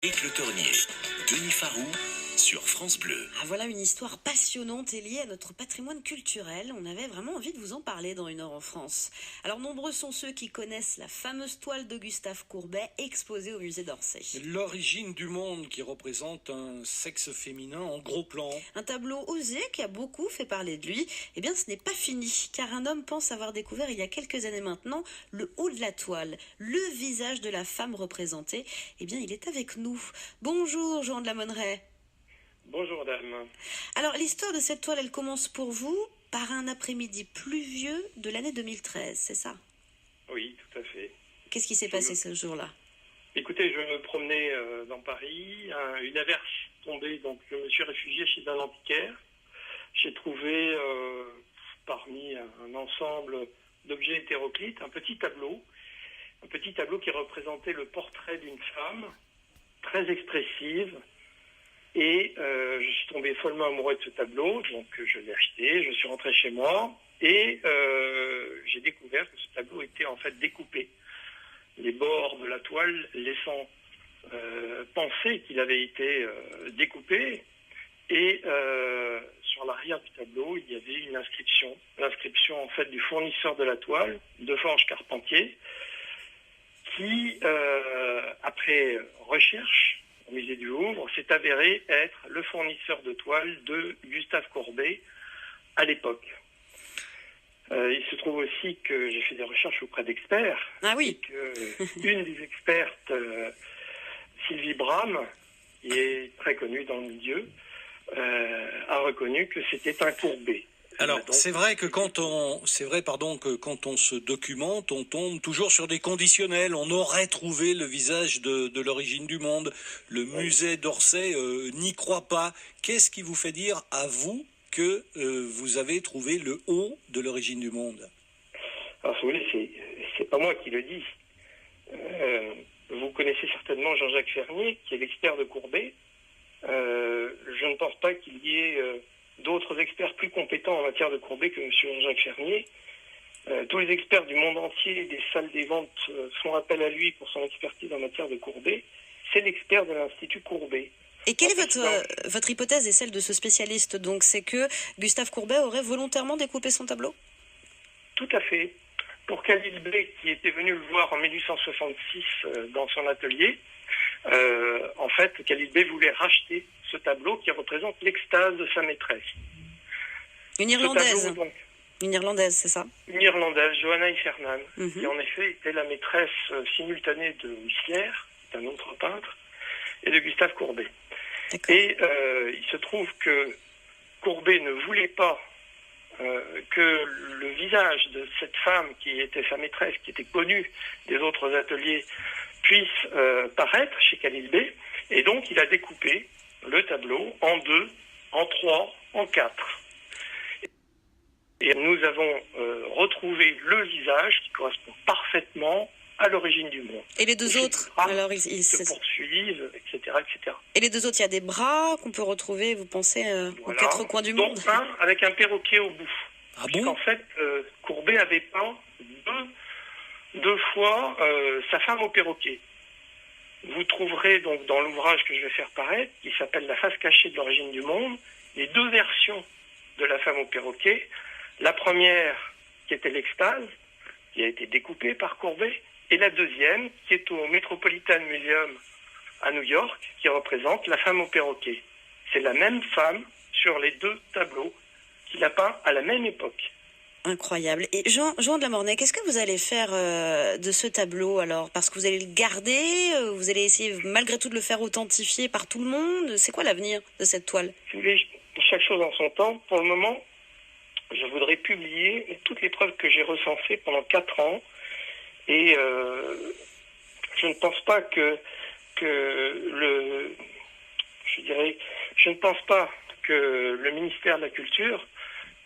Éric Le Tornier, Denis Farou sur France Bleu. Ah, voilà une histoire passionnante et liée à notre patrimoine culturel. On avait vraiment envie de vous en parler dans Une heure en France. Alors nombreux sont ceux qui connaissent la fameuse toile de Gustave Courbet exposée au musée d'Orsay. L'origine du monde qui représente un sexe féminin en gros plan. Un tableau osé qui a beaucoup fait parler de lui. Eh bien ce n'est pas fini, car un homme pense avoir découvert il y a quelques années maintenant le haut de la toile, le visage de la femme représentée. Eh bien il est avec nous. Bonjour Jean de la Monneraye. Bonjour dame. Alors l'histoire de cette toile, elle commence pour vous par un après-midi pluvieux de l'année 2013, c'est ça? Oui, tout à fait. Qu'est-ce qui s'est passé ce jour-là? Écoutez, je me promenais dans Paris, une averse tombée, donc je me suis réfugié chez un antiquaire. J'ai trouvé parmi un ensemble d'objets hétéroclites un petit tableau qui représentait le portrait d'une femme très expressive. Et je suis tombé follement amoureux de ce tableau, donc je l'ai acheté, je suis rentré chez moi et j'ai découvert que ce tableau était en fait découpé. Les bords de la toile laissant penser qu'il avait été découpé. Et sur l'arrière du tableau, il y avait une inscription. L'inscription en fait du fournisseur de la toile, de Forges Carpentier, qui, après recherche, au musée du Louvre, s'est avéré être le fournisseur de toiles de Gustave Courbet à l'époque. Il se trouve aussi que j'ai fait des recherches auprès d'experts. Ah oui. Et que une des expertes, Sylvie Bram, qui est très connue dans le milieu, a reconnu que c'était un Courbet. Alors, Donc, c'est vrai que quand on se documente, on tombe toujours sur des conditionnels. On aurait trouvé le visage de l'origine du monde. Le musée d'Orsay n'y croit pas. Qu'est-ce qui vous fait dire à vous que vous avez trouvé le haut de l'origine du monde? Alors, si vous voulez, c'est pas moi qui le dis. Vous connaissez certainement Jean-Jacques Fernier, qui est l'expert de Courbet. Je ne pense pas qu'il y ait d'autres experts plus compétents en matière de Courbet que M. Jean-Jacques Fernier. Tous les experts du monde entier, des salles des ventes, font appel à lui pour son expertise en matière de Courbet. C'est l'expert de l'Institut Courbet. Et quelle est votre hypothèse et celle de ce spécialiste? Donc c'est que Gustave Courbet aurait volontairement découpé son tableau? Tout à fait. Pour Khalil Bey, qui était venu le voir en 1866 dans son atelier, en fait, Khalil Bey voulait racheter ce tableau qui représente l'extase de sa maîtresse. Une Irlandaise. Tableau, donc, une Irlandaise, c'est ça? une Irlandaise, Johanna Heffernan, Mhm. qui en effet était la maîtresse simultanée de Whistler, un autre peintre, et de Gustave Courbet. D'accord. Et il se trouve que Courbet ne voulait pas que le visage de cette femme qui était sa maîtresse, qui était connue des autres ateliers, puisse paraître chez Khalil Bey. Et donc il a découpé le tableau en 2, en 3, en 4. Et nous avons retrouvé le visage qui correspond parfaitement à l'origine du monde. Et les deux autres, alors ils se poursuivent, etc., etc. Et les deux autres, il y a des bras qu'on peut retrouver, vous pensez, aux quatre coins du monde? Donc un avec un perroquet au bout. Ah bon? Puisqu'en fait, Courbet avait peint deux fois sa femme au perroquet. Vous trouverez donc dans l'ouvrage que je vais faire paraître, qui s'appelle La face cachée de l'origine du monde, les deux versions de la femme au perroquet. La première, qui était l'extase, qui a été découpée par Courbet, et la deuxième, qui est au Metropolitan Museum à New York, qui représente la femme au perroquet. C'est la même femme sur les deux tableaux qu'il a peint à la même époque. Incroyable. Et Jean de la Monneraye, qu'est-ce que vous allez faire de ce tableau alors? Parce que vous allez le garder, vous allez essayer malgré tout de le faire authentifier par tout le monde. C'est quoi l'avenir de cette toile? Si vous voulez, chaque chose en son temps. Pour le moment, je voudrais publier toutes les preuves que j'ai recensées pendant 4 ans. Et je ne pense pas que je ne pense pas que le ministère de la Culture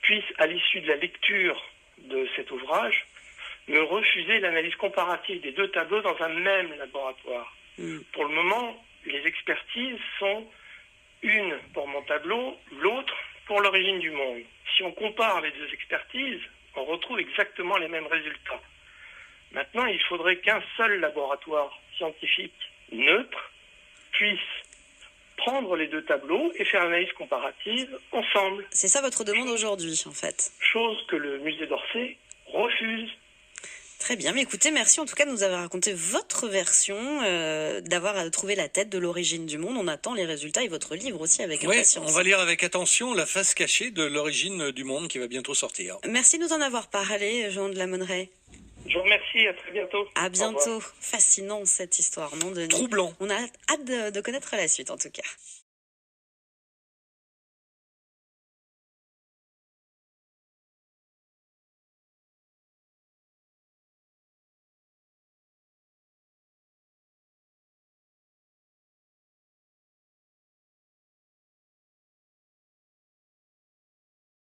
puisse, à l'issue de la lecture de cet ouvrage, me refuser l'analyse comparative des deux tableaux dans un même laboratoire. Pour le moment, les expertises sont une pour mon tableau, l'autre pour l'origine du monde. Si on compare les deux expertises, on retrouve exactement les mêmes résultats. Maintenant, il faudrait qu'un seul laboratoire scientifique neutre puisse prendre les deux tableaux et faire l'analyse comparative ensemble. C'est ça votre demande aujourd'hui, en fait. Chose que le musée d'Orsay refuse. Très bien, mais écoutez, merci en tout cas de nous avoir raconté votre version, d'avoir trouvé la tête de l'origine du monde. On attend les résultats et votre livre aussi avec impatience. On va lire avec attention La face cachée de l'origine du monde qui va bientôt sortir. Merci de nous en avoir parlé, Jean de la Monneraye. Je vous remercie, à très bientôt. À bientôt. Fascinant cette histoire, non, Denis? Troublant. On a hâte de connaître la suite en tout cas.